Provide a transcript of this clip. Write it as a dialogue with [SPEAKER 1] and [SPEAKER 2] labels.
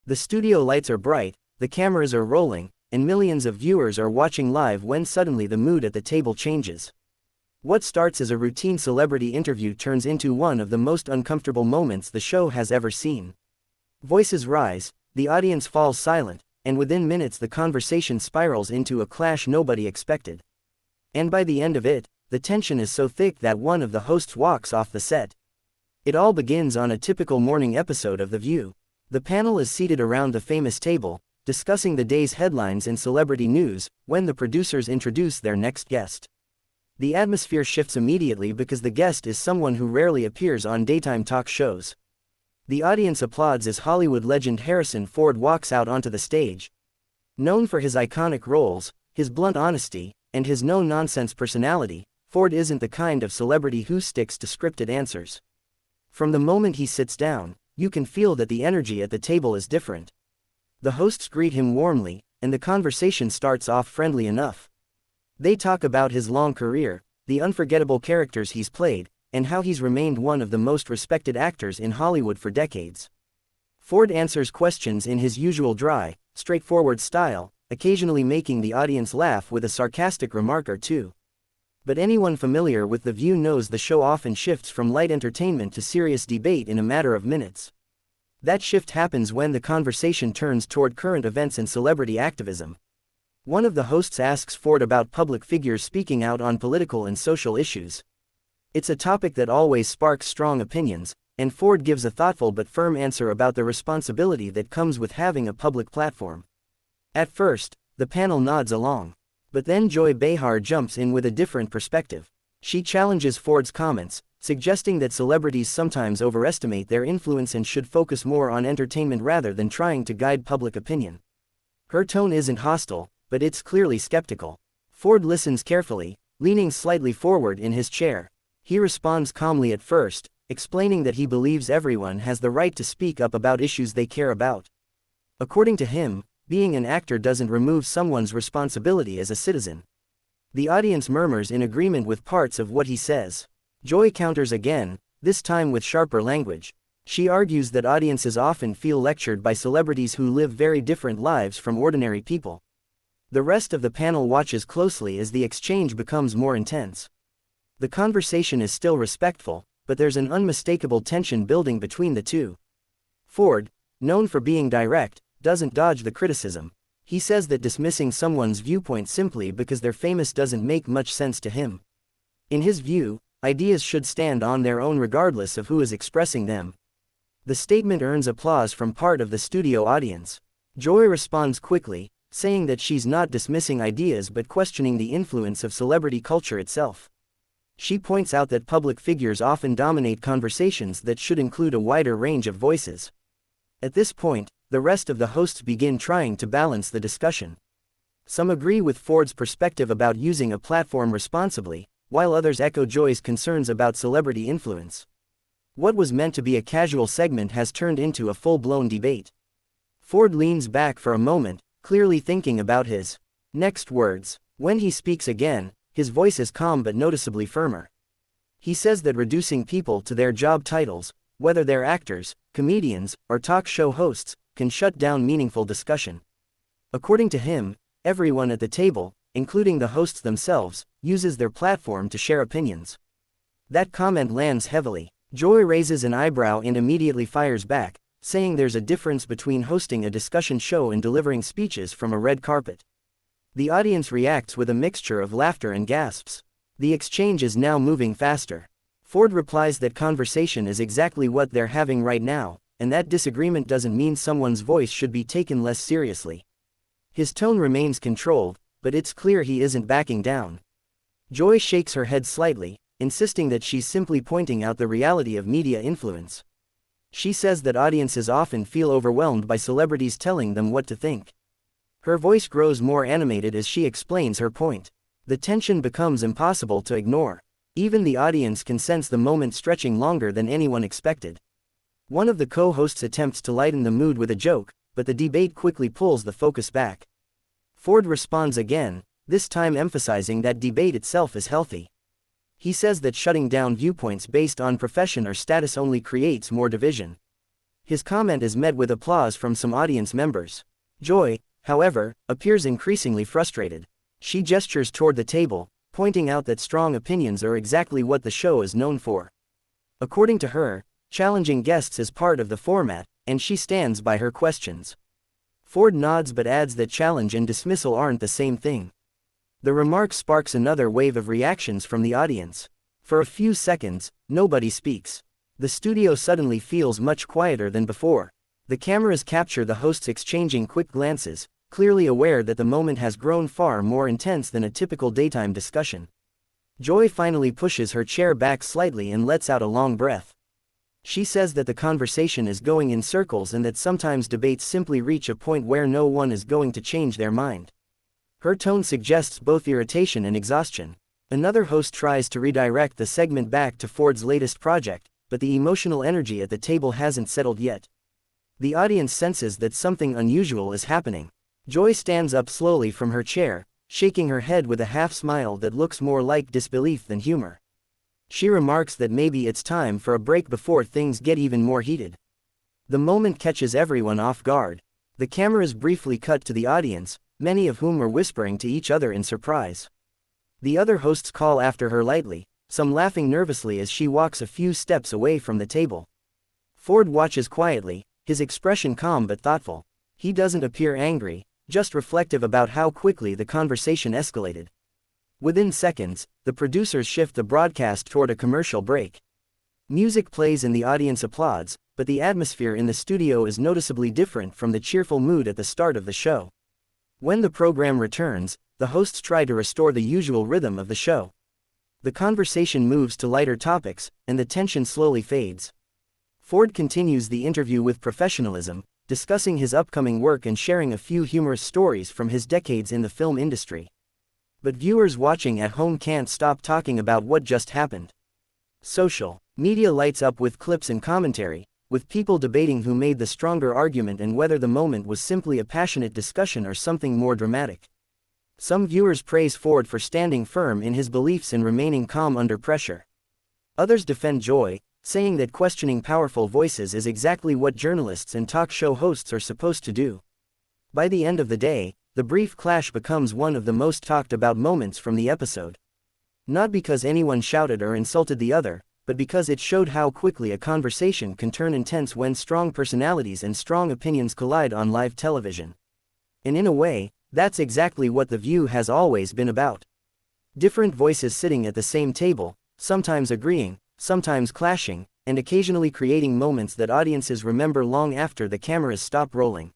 [SPEAKER 1] The studio lights are bright, the cameras are rolling, and millions of viewers are watching live when suddenly the mood at the table changes. What starts as a routine celebrity interview turns into one of the most uncomfortable moments the show has ever seen. Voices rise, the audience falls silent, and within minutes the conversation spirals into a clash nobody expected. And by the end of it, the tension is so thick that one of the hosts walks off the set. It all begins on a typical morning episode of The View. The panel is seated around the famous table, discussing the day's headlines and celebrity news, when the producers introduce their next guest. The atmosphere shifts immediately because the guest is someone who rarely appears on daytime talk shows. The audience applauds as Hollywood legend Harrison Ford walks out onto the stage. Known for his iconic roles, his blunt honesty, and his no-nonsense personality, Ford isn't the kind of celebrity who sticks to scripted answers. From the moment he sits down, you can feel that the energy at the table is different. The hosts greet him warmly, and the conversation starts off friendly enough. They talk about his long career, the unforgettable characters he's played, and how he's remained one of the most respected actors in Hollywood for decades. Ford answers questions in his usual dry, straightforward style, occasionally making the audience laugh with a sarcastic remark or two. But anyone familiar with The View knows the show often shifts from light entertainment to serious debate in a matter of minutes. That shift happens when the conversation turns toward current events and celebrity activism. One of the hosts asks Ford about public figures speaking out on political and social issues. It's a topic that always sparks strong opinions, and Ford gives a thoughtful but firm answer about the responsibility that comes with having a public platform. At first, the panel nods along. But then Joy Behar jumps in with a different perspective. She challenges Ford's comments, suggesting that celebrities sometimes overestimate their influence and should focus more on entertainment rather than trying to guide public opinion. Her tone isn't hostile, but it's clearly skeptical. Ford listens carefully, leaning slightly forward in his chair. He responds calmly at first, explaining that he believes everyone has the right to speak up about issues they care about. According to him, being an actor doesn't remove someone's responsibility as a citizen. The audience murmurs in agreement with parts of what he says. Joy counters again, this time with sharper language. She argues that audiences often feel lectured by celebrities who live very different lives from ordinary people. The rest of the panel watches closely as the exchange becomes more intense. The conversation is still respectful, but there's an unmistakable tension building between the two. Ford, known for being direct, doesn't dodge the criticism. He says that dismissing someone's viewpoint simply because they're famous doesn't make much sense to him. In his view, ideas should stand on their own regardless of who is expressing them. The statement earns applause from part of the studio audience. Joy responds quickly, saying that she's not dismissing ideas but questioning the influence of celebrity culture itself. She points out that public figures often dominate conversations that should include a wider range of voices. At this point, the rest of the hosts begin trying to balance the discussion. Some agree with Ford's perspective about using a platform responsibly, while others echo Joy's concerns about celebrity influence. What was meant to be a casual segment has turned into a full-blown debate. Ford leans back for a moment, clearly thinking about his next words. When he speaks again, his voice is calm but noticeably firmer. He says that reducing people to their job titles, whether they're actors, comedians, or talk show hosts, can shut down meaningful discussion. According to him, everyone at the table, including the hosts themselves, uses their platform to share opinions. That comment lands heavily. Joy raises an eyebrow and immediately fires back, saying there's a difference between hosting a discussion show and delivering speeches from a red carpet. The audience reacts with a mixture of laughter and gasps. The exchange is now moving faster. Ford replies that conversation is exactly what they're having right now, and that disagreement doesn't mean someone's voice should be taken less seriously. His tone remains controlled, but it's clear he isn't backing down. Joy shakes her head slightly, insisting that she's simply pointing out the reality of media influence. She says that audiences often feel overwhelmed by celebrities telling them what to think. Her voice grows more animated as she explains her point. The tension becomes impossible to ignore. Even the audience can sense the moment stretching longer than anyone expected. One of the co-hosts attempts to lighten the mood with a joke, but the debate quickly pulls the focus back. Ford responds again, this time emphasizing that debate itself is healthy. He says that shutting down viewpoints based on profession or status only creates more division. His comment is met with applause from some audience members. Joy, however, appears increasingly frustrated. She gestures toward the table, pointing out that strong opinions are exactly what the show is known for. According to her, challenging guests is part of the format, and she stands by her questions. Ford nods but adds that challenge and dismissal aren't the same thing. The remark sparks another wave of reactions from the audience. For a few seconds, nobody speaks. The studio suddenly feels much quieter than before. The cameras capture the hosts exchanging quick glances, clearly aware that the moment has grown far more intense than a typical daytime discussion. Joy finally pushes her chair back slightly and lets out a long breath. She says that the conversation is going in circles and that sometimes debates simply reach a point where no one is going to change their mind. Her tone suggests both irritation and exhaustion. Another host tries to redirect the segment back to Ford's latest project, but the emotional energy at the table hasn't settled yet. The audience senses that something unusual is happening. Joy stands up slowly from her chair, shaking her head with a half-smile that looks more like disbelief than humor. She remarks that maybe it's time for a break before things get even more heated. The moment catches everyone off guard. The cameras briefly cut to the audience, many of whom were whispering to each other in surprise. The other hosts call after her lightly, some laughing nervously as she walks a few steps away from the table. Ford watches quietly, his expression calm but thoughtful. He doesn't appear angry, just reflective about how quickly the conversation escalated. Within seconds, the producers shift the broadcast toward a commercial break. Music plays and the audience applauds, but the atmosphere in the studio is noticeably different from the cheerful mood at the start of the show. When the program returns, the hosts try to restore the usual rhythm of the show. The conversation moves to lighter topics, and the tension slowly fades. Ford continues the interview with professionalism, discussing his upcoming work and sharing a few humorous stories from his decades in the film industry. But viewers watching at home can't stop talking about what just happened. Social media lights up with clips and commentary, with people debating who made the stronger argument and whether the moment was simply a passionate discussion or something more dramatic. Some viewers praise Ford for standing firm in his beliefs and remaining calm under pressure. Others defend Joy, saying that questioning powerful voices is exactly what journalists and talk show hosts are supposed to do. By the end of the day, the brief clash becomes one of the most talked about moments from the episode. Not because anyone shouted or insulted the other, but because it showed how quickly a conversation can turn intense when strong personalities and strong opinions collide on live television. And in a way, that's exactly what The View has always been about. Different voices sitting at the same table, sometimes agreeing, sometimes clashing, and occasionally creating moments that audiences remember long after the cameras stop rolling.